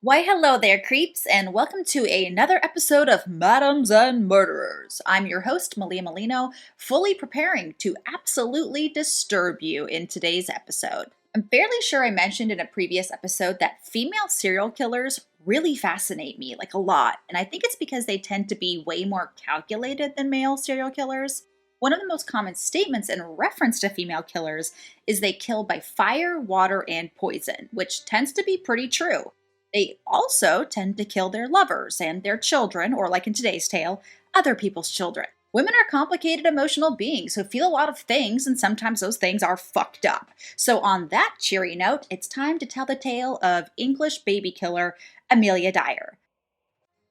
Why, hello there, creeps, and welcome to another episode of Madams and Murderers. I'm your host, Malia Molino, fully preparing to absolutely disturb you in today's episode. I'm fairly sure I mentioned in a previous episode that female serial killers really fascinate me, like a lot, and I think it's because they tend to be way more calculated than male serial killers. One of the most common statements in reference to female killers is they kill by fire, water, and poison, which tends to be pretty true. They also tend to kill their lovers and their children, or like in today's tale, other people's children. Women are complicated emotional beings who feel a lot of things, and sometimes those things are fucked up. So, on that cheery note, it's time to tell the tale of English baby killer Amelia Dyer.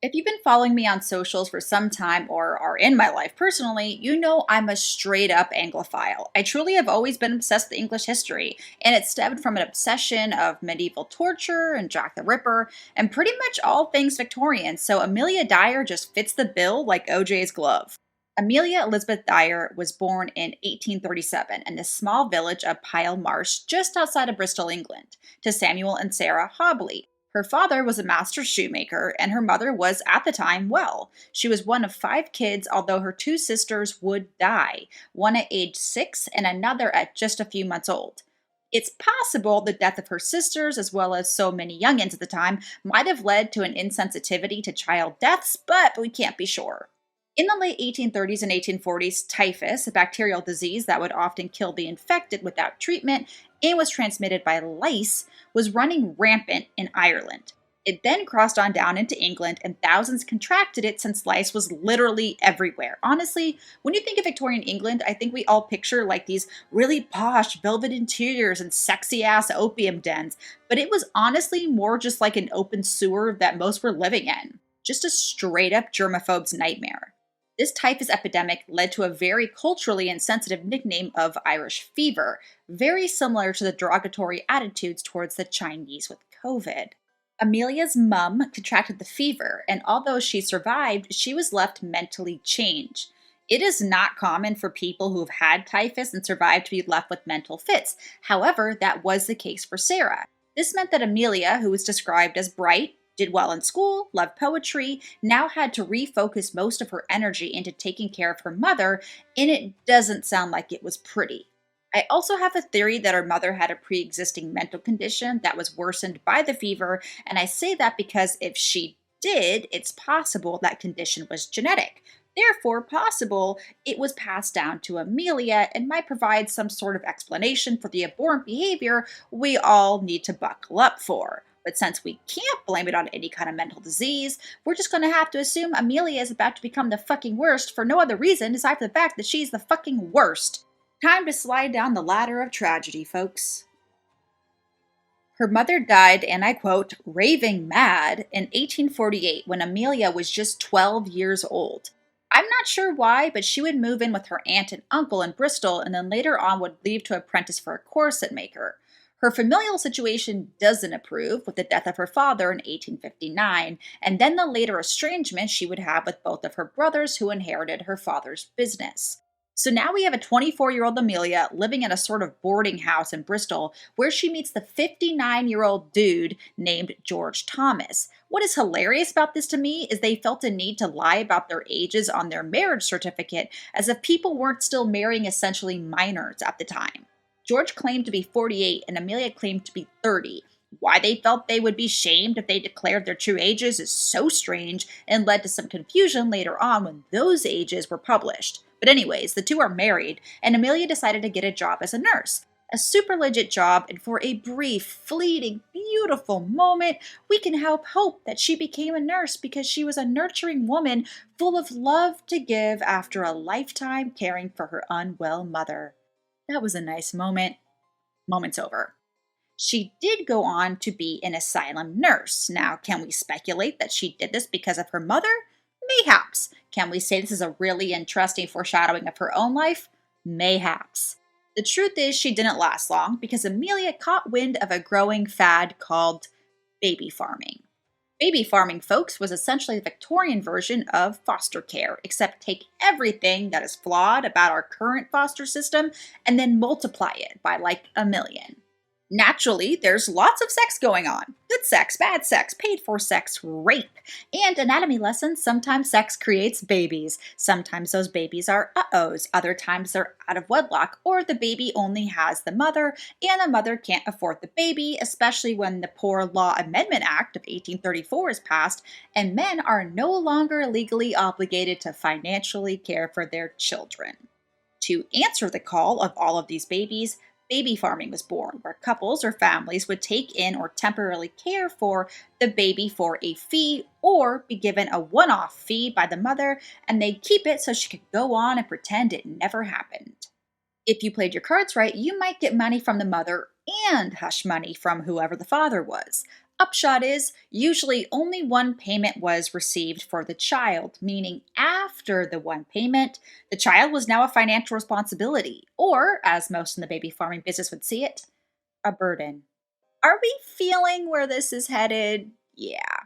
If you've been following me on socials for some time or are in my life personally, you know I'm a straight up Anglophile. I truly have always been obsessed with English history, and it stemmed from an obsession of medieval torture and Jack the Ripper, and pretty much all things Victorian, so Amelia Dyer just fits the bill like OJ's glove. Amelia Elizabeth Dyer was born in 1837 in the small village of Pyle Marsh just outside of Bristol, England, to Samuel and Sarah Hobley. Her father was a master shoemaker, and her mother was, at the time, well. She was one of 5 kids, although her 2 sisters would die, one at age 6 and another at just a few months old. It's possible the death of her sisters, as well as so many youngins at the time, might have led to an insensitivity to child deaths, but we can't be sure. In the late 1830s and 1840s, typhus, a bacterial disease that would often kill the infected without treatment and was transmitted by lice, was running rampant in Ireland. It then crossed on down into England, and thousands contracted it since lice was literally everywhere. Honestly, when you think of Victorian England, I think we all picture like these really posh velvet interiors and sexy ass opium dens, but it was honestly more just like an open sewer that most were living in. Just a straight up germaphobe's nightmare. This typhus epidemic led to a very culturally insensitive nickname of Irish fever, very similar to the derogatory attitudes towards the Chinese with COVID. Amelia's mum contracted the fever, and although she survived, she was left mentally changed. It is not common for people who have had typhus and survived to be left with mental fits. However, that was the case for Sarah. This meant that Amelia, who was described as bright, did well in school, loved poetry, now had to refocus most of her energy into taking care of her mother, and it doesn't sound like it was pretty. I also have a theory that her mother had a pre-existing mental condition that was worsened by the fever, and I say that because if she did, it's possible that condition was genetic. Therefore, possible it was passed down to Amelia and might provide some sort of explanation for the abhorrent behavior we all need to buckle up for. But since we can't blame it on any kind of mental disease, we're just going to have to assume Amelia is about to become the fucking worst for no other reason aside from the fact that she's the fucking worst. Time to slide down the ladder of tragedy, folks. Her mother died, and I quote, raving mad in 1848 when Amelia was just 12 years old. I'm not sure why, but she would move in with her aunt and uncle in Bristol and then later on would leave to apprentice for a corset maker. Her familial situation doesn't improve with the death of her father in 1859, and then the later estrangement she would have with both of her brothers who inherited her father's business. So now we have a 24-year-old Amelia living in a sort of boarding house in Bristol where she meets the 59-year-old dude named George Thomas. What is hilarious about this to me is they felt a need to lie about their ages on their marriage certificate as if people weren't still marrying essentially minors at the time. George claimed to be 48 and Amelia claimed to be 30. Why they felt they would be shamed if they declared their true ages is so strange and led to some confusion later on when those ages were published. But anyways, the two are married, and Amelia decided to get a job as a nurse. A super legit job, and for a brief, fleeting, beautiful moment, we can hope that she became a nurse because she was a nurturing woman full of love to give after a lifetime caring for her unwell mother. That was a nice moment. Moment's over. She did go on to be an asylum nurse. Now, can we speculate that she did this because of her mother? Mayhaps. Can we say this is a really interesting foreshadowing of her own life? Mayhaps. The truth is she didn't last long because Amelia caught wind of a growing fad called baby farming. Baby farming, folks, was essentially the Victorian version of foster care, except take everything that is flawed about our current foster system and then multiply it by like a million. Naturally, there's lots of sex going on. Good sex, bad sex, paid for sex, rape. And anatomy lessons, sometimes sex creates babies. Sometimes those babies are uh-ohs. Other times they're out of wedlock, or the baby only has the mother, and the mother can't afford the baby, especially when the Poor Law Amendment Act of 1834 is passed, and men are no longer legally obligated to financially care for their children. To answer the call of all of these babies, baby farming was born, where couples or families would take in or temporarily care for the baby for a fee or be given a one off fee by the mother, and they'd keep it so she could go on and pretend it never happened. If you played your cards right, you might get money from the mother and hush money from whoever the father was. Upshot is, usually only one payment was received for the child, meaning after the one payment, the child was now a financial responsibility, or, as most in the baby farming business would see it, a burden. Are we feeling where this is headed? Yeah.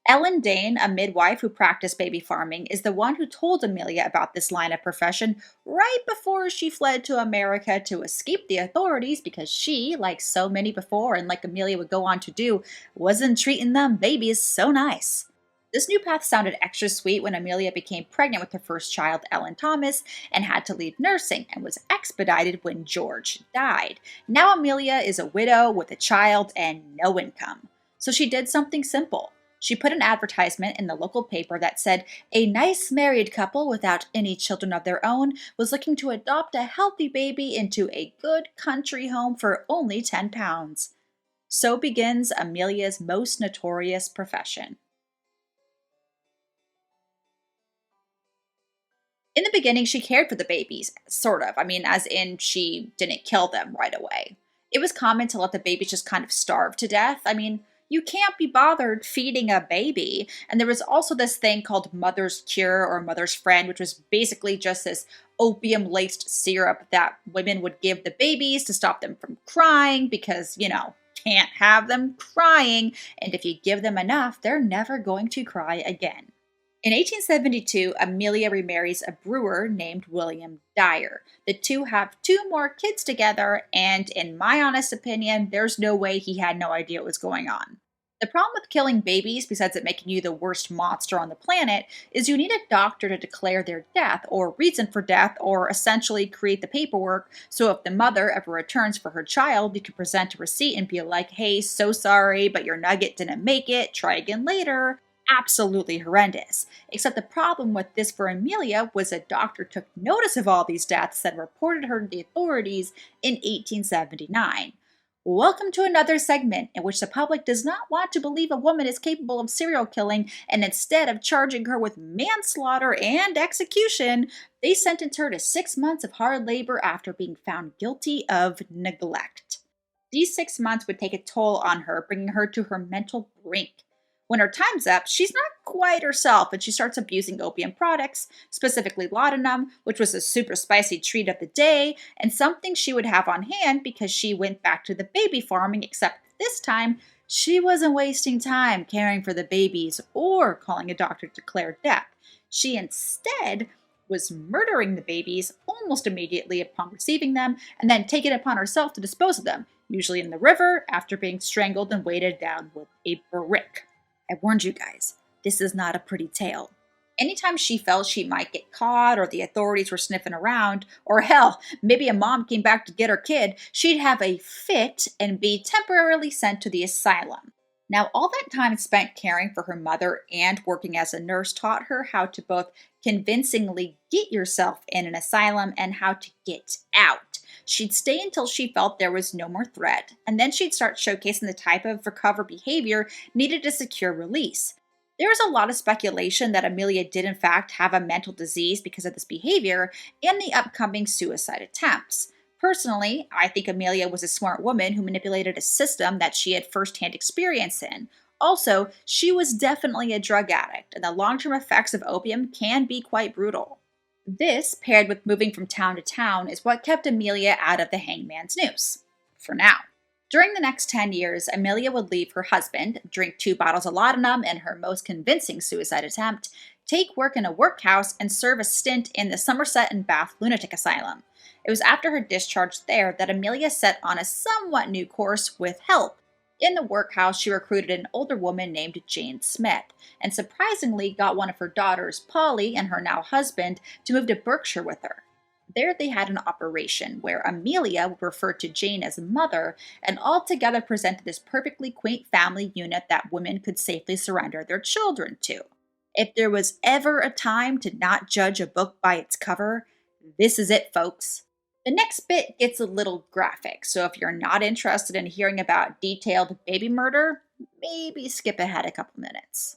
Ellen Dane, a midwife who practiced baby farming, is the one who told Amelia about this line of profession right before she fled to America to escape the authorities because she, like so many before and like Amelia would go on to do, wasn't treating them babies so nice. This new path sounded extra sweet when Amelia became pregnant with her first child, Ellen Thomas, and had to leave nursing and was expedited when George died. Now Amelia is a widow with a child and no income. So she did something simple. She put an advertisement in the local paper that said a nice married couple without any children of their own was looking to adopt a healthy baby into a good country home for only £10. So begins Amelia's most notorious profession. In the beginning, she cared for the babies, sort of. I mean, as in, she didn't kill them right away. It was common to let the babies just kind of starve to death. I mean, you can't be bothered feeding a baby. And there was also this thing called Mother's Cure or Mother's Friend, which was basically just this opium laced syrup that women would give the babies to stop them from crying because, can't have them crying. And if you give them enough, they're never going to cry again. In 1872, Amelia remarries a brewer named William Dyer. The two have two more kids together, and in my honest opinion, there's no way he had no idea what was going on. The problem with killing babies, besides it making you the worst monster on the planet, is you need a doctor to declare their death or reason for death or essentially create the paperwork so if the mother ever returns for her child, you can present a receipt and be like, hey, so sorry, but your nugget didn't make it, try again later. Absolutely horrendous. Except the problem with this for Amelia was a doctor took notice of all these deaths and reported her to the authorities in 1879. Welcome to another segment in which the public does not want to believe a woman is capable of serial killing, and instead of charging her with manslaughter and execution, they sentenced her to 6 months of hard labor after being found guilty of neglect. These 6 months would take a toll on her, bringing her to her mental brink. When her time's up, she's not quite herself and she starts abusing opium products, specifically laudanum, which was a super spicy treat of the day and something she would have on hand because she went back to the baby farming, except this time she wasn't wasting time caring for the babies or calling a doctor to declare death. She instead was murdering the babies almost immediately upon receiving them and then taking it upon herself to dispose of them, usually in the river after being strangled and weighted down with a brick. I warned you guys, this is not a pretty tale. Anytime she felt she might get caught or the authorities were sniffing around, or hell, maybe a mom came back to get her kid, she'd have a fit and be temporarily sent to the asylum. Now, all that time spent caring for her mother and working as a nurse taught her how to both convincingly get yourself in an asylum and how to get out. She'd stay until she felt there was no more threat, and then she'd start showcasing the type of recovery behavior needed to secure release. There is a lot of speculation that Amelia did in fact have a mental disease because of this behavior and the upcoming suicide attempts. Personally, I think Amelia was a smart woman who manipulated a system that she had firsthand experience in. Also, she was definitely a drug addict, and the long-term effects of opium can be quite brutal. This, paired with moving from town to town, is what kept Amelia out of the hangman's noose. For now. During the next 10 years, Amelia would leave her husband, drink 2 bottles of laudanum in her most convincing suicide attempt, take work in a workhouse, and serve a stint in the Somerset and Bath Lunatic Asylum. It was after her discharge there that Amelia set on a somewhat new course with help. In the workhouse, she recruited an older woman named Jane Smith, and surprisingly got one of her daughters, Polly, and her now husband, to move to Berkshire with her. There they had an operation where Amelia would refer to Jane as mother and altogether presented this perfectly quaint family unit that women could safely surrender their children to. If there was ever a time to not judge a book by its cover, this is it, folks. The next bit gets a little graphic, so if you're not interested in hearing about detailed baby murder, maybe skip ahead a couple minutes.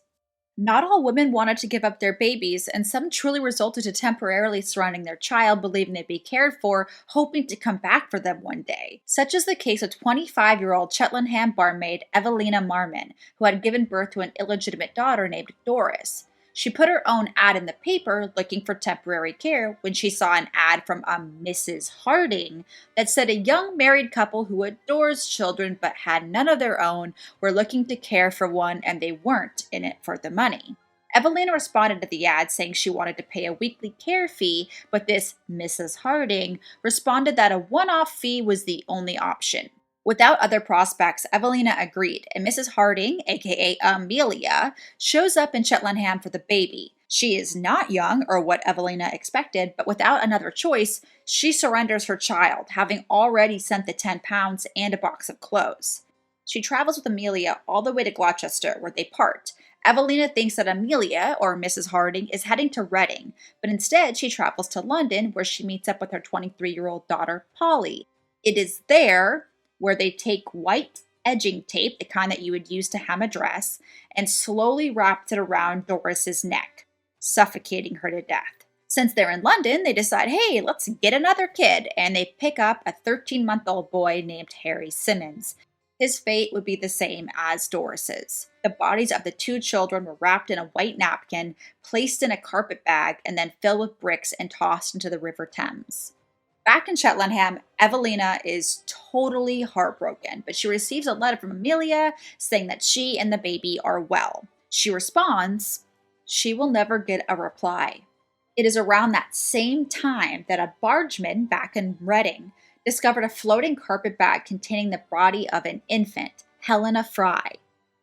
Not all women wanted to give up their babies, and some truly resulted to temporarily surrounding their child, believing they'd be cared for, hoping to come back for them one day. Such is the case of 25-year-old Cheltenham barmaid Evelina Marmon, who had given birth to an illegitimate daughter named Doris. She put her own ad in the paper looking for temporary care when she saw an ad from a Mrs. Harding that said a young married couple who adores children but had none of their own were looking to care for one and they weren't in it for the money. Evelina responded to the ad saying she wanted to pay a weekly care fee, but this Mrs. Harding responded that a one-off fee was the only option. Without other prospects, Evelina agreed, and Mrs. Harding, aka Amelia, shows up in Cheltenham for the baby. She is not young, or what Evelina expected, but without another choice, she surrenders her child, having already sent the £10 and a box of clothes. She travels with Amelia all the way to Gloucester, where they part. Evelina thinks that Amelia, or Mrs. Harding, is heading to Reading, but instead she travels to London, where she meets up with her 23-year-old daughter, Polly. It is there where they take white edging tape, the kind that you would use to hem a dress, and slowly wrapped it around Doris's neck, suffocating her to death. Since they're in London, they decide, hey, let's get another kid, and they pick up a 13-month-old boy named Harry Simmons. His fate would be the same as Doris's. The bodies of the two children were wrapped in a white napkin, placed in a carpet bag, and then filled with bricks and tossed into the River Thames. Back in Cheltenham, Evelina is totally heartbroken, but she receives a letter from Amelia saying that she and the baby are well. She responds, she will never get a reply. It is around that same time that a bargeman back in Reading discovered a floating carpet bag containing the body of an infant, Helena Fry.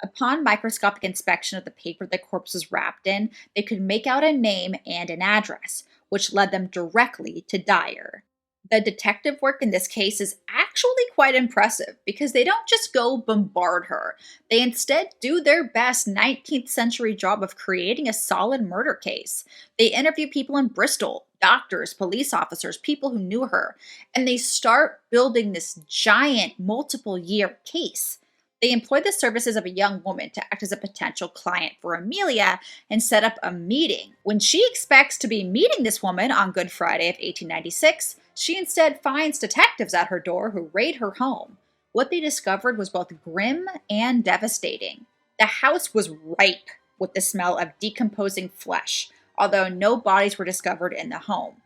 Upon microscopic inspection of the paper the corpse was wrapped in, they could make out a name and an address, which led them directly to Dyer. The detective work in this case is actually quite impressive because they don't just go bombard her. They instead do their best 19th century job of creating a solid murder case. They interview people in Bristol, doctors, police officers, people who knew her, and they start building this giant multiple-year case. They employ the services of a young woman to act as a potential client for Amelia and set up a meeting. When she expects to be meeting this woman on Good Friday of 1896, she instead finds detectives at her door who raid her home. What they discovered was both grim and devastating. The house was ripe with the smell of decomposing flesh, although no bodies were discovered in the home.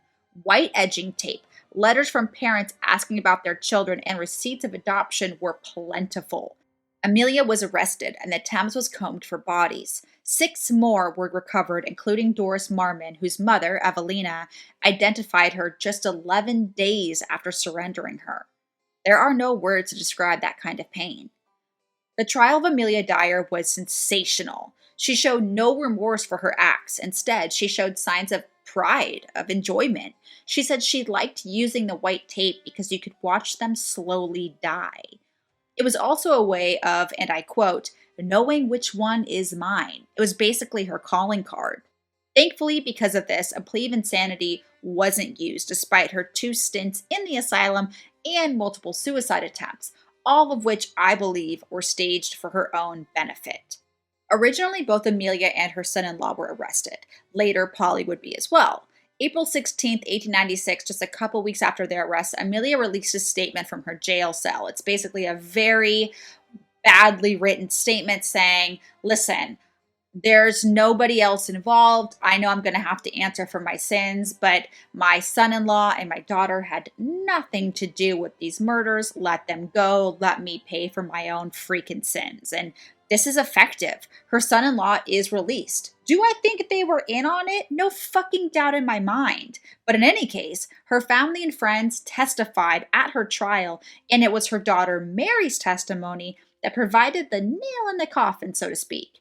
White edging tape, letters from parents asking about their children, and receipts of adoption were plentiful. Amelia was arrested, and the Thames was combed for bodies. 6 more were recovered, including Doris Marmon, whose mother, Evelina, identified her just 11 days after surrendering her. There are no words to describe that kind of pain. The trial of Amelia Dyer was sensational. She showed no remorse for her acts. Instead, she showed signs of pride, of enjoyment. She said she liked using the white tape because you could watch them slowly die. It was also a way of, and I quote, knowing which one is mine. It was basically her calling card. Thankfully, because of this, a plea of insanity wasn't used, despite her 2 stints in the asylum and multiple suicide attempts, all of which I believe were staged for her own benefit. Originally, both Amelia and her son-in-law were arrested. Later, Polly would be as well. April 16, 1896, just a couple weeks after their arrest, Amelia released a statement from her jail cell. It's basically a very badly written statement saying, listen, There's nobody else involved. I know I'm going to have to answer for my sins, but my son-in-law and my daughter had nothing to do with these murders. Let them go. Let me pay for my own freaking sins. And this is effective. Her son-in-law is released. Do I think they were in on it? No fucking doubt in my mind. But in any case, her family and friends testified at her trial, and it was her daughter Mary's testimony that provided the nail in the coffin, so to speak.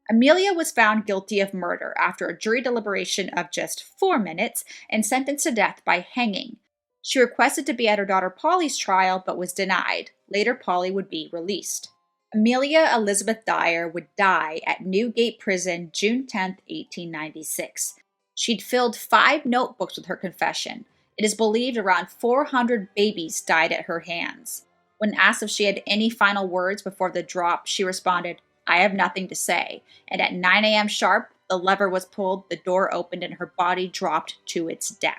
Amelia was found guilty of murder after a jury deliberation of just 4 minutes and sentenced to death by hanging. She requested to be at her daughter Polly's trial but was denied. Later, Polly would be released. Amelia Elizabeth Dyer would die at Newgate Prison June 10, 1896. She'd filled 5 notebooks with her confession. It is believed around 400 babies died at her hands. When asked if she had any final words before the drop, she responded, "I have nothing to say." And at 9 a.m. sharp, the lever was pulled, the door opened, and her body dropped to its death.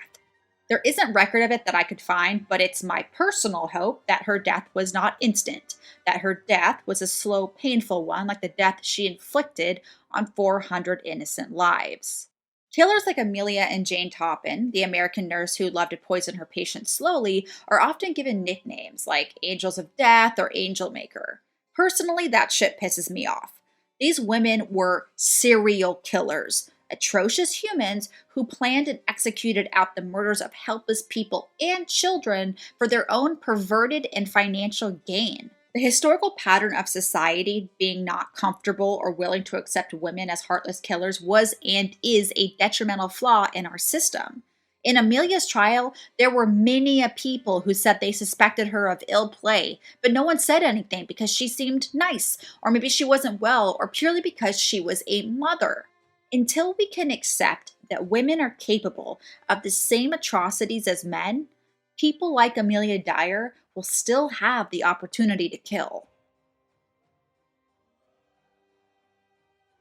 There isn't record of it that I could find, but it's my personal hope that her death was not instant, that her death was a slow, painful one, like the death she inflicted on 400 innocent lives. Killers like Amelia and Jane Toppin, the American nurse who loved to poison her patients slowly, are often given nicknames like Angels of Death or Angel Maker. Personally, that shit pisses me off. These women were serial killers, atrocious humans who planned and executed out the murders of helpless people and children for their own perverted and financial gain. The historical pattern of society being not comfortable or willing to accept women as heartless killers was and is a detrimental flaw in our system. In Amelia's trial, there were many people who said they suspected her of ill play, but no one said anything because she seemed nice, or maybe she wasn't well, or purely because she was a mother. Until we can accept that women are capable of the same atrocities as men, people like Amelia Dyer will still have the opportunity to kill.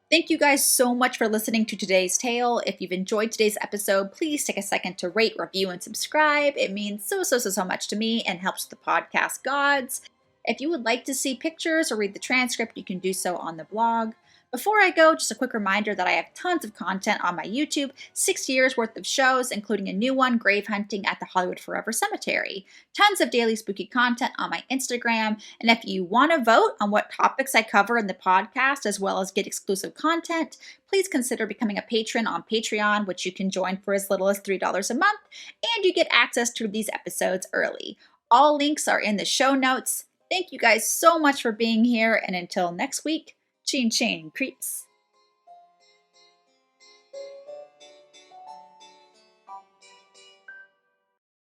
Thank you guys so much for listening to today's tale. If you've enjoyed today's episode, please take a second to rate, review, and subscribe. It means so much to me and helps the podcast gods. If you would like to see pictures or read the transcript, you can do so on the blog. Before I go, just a quick reminder that I have tons of content on my YouTube, 6 years worth of shows, including a new one, Grave Hunting at the Hollywood Forever Cemetery. Tons of daily spooky content on my Instagram. And if you want to vote on what topics I cover in the podcast, as well as get exclusive content, please consider becoming a patron on Patreon, which you can join for as little as $3 a month, and you get access to these episodes early. All links are in the show notes. Thank you guys so much for being here, and until next week, Chin Chin Creeps.